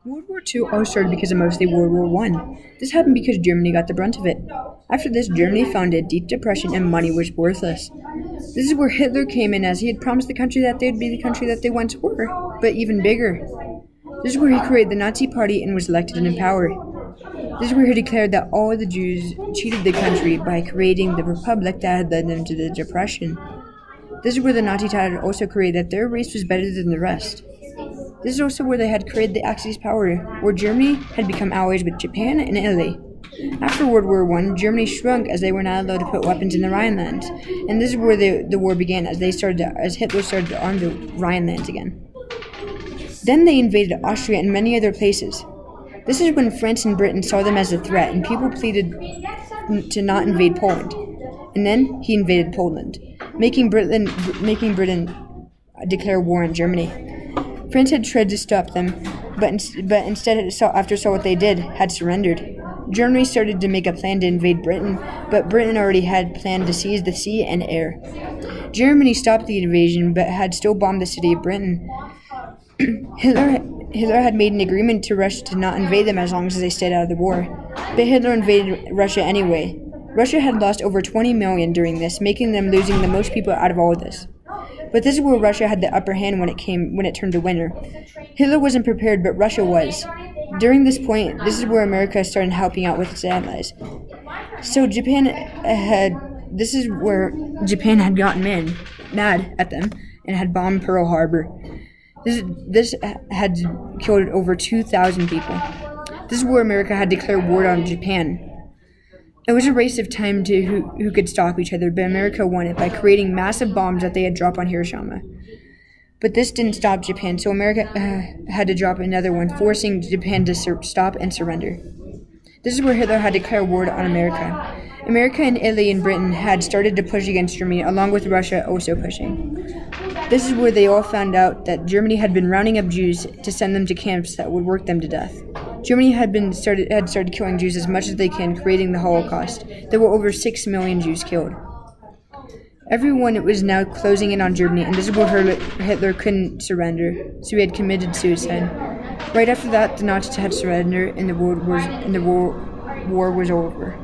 World War II all started because of mostly World War One. This happened because Germany got the brunt of it. After this, Germany found a deep depression and money was worthless. This is where Hitler came in, as he had promised the country that they would be the country that they once were, but even bigger. This is where he created the Nazi Party and was elected and in power. This is where he declared that all the Jews cheated the country by creating the republic that had led them to the depression. This is where the Nazi had also created that their race was better than the rest. This is also where they had created the Axis power, where Germany had become allies with Japan and Italy. After World War I, Germany shrunk as they were not allowed to put weapons in the Rhineland, and this is where the war began, as Hitler started to arm the Rhineland again. Then they invaded Austria and many other places. This is when France and Britain saw them as a threat, and people pleaded to not invade Poland. And then he invaded Poland, making Britain declare war on Germany. France had tried to stop them, but instead, after saw what they did, had surrendered. Germany started to make a plan to invade Britain, but Britain already had planned to seize the sea and air. Germany stopped the invasion, but had still bombed the city of Britain. Hitler had made an agreement to Russia to not invade them as long as they stayed out of the war, but Hitler invaded Russia anyway. Russia had lost over 20 million during this, making them losing the most people out of all of this. But this is where Russia had the upper hand when it turned to winter. Hitler wasn't prepared, but Russia was. During this point, this is where America started helping out with its allies. So this is where Japan had gotten mad at them, and had bombed Pearl Harbor. This had killed over 2,000 people. This is where America had declared war on Japan. It was a race of time to who could stop each other, but America won it by creating massive bombs that they had dropped on Hiroshima. But this didn't stop Japan, so America had to drop another one, forcing Japan to stop and surrender. This is where Hitler had declared war on America. America and Italy and Britain had started to push against Germany, along with Russia also pushing. This is where they all found out that Germany had been rounding up Jews to send them to camps that would work them to death. Germany had started killing Jews as much as they can, creating the Holocaust. There were over 6 million Jews killed. Everyone was now closing in on Germany, and this is where Hitler couldn't surrender, so he had committed suicide. Right after that, the Nazis had surrendered, and the war was over.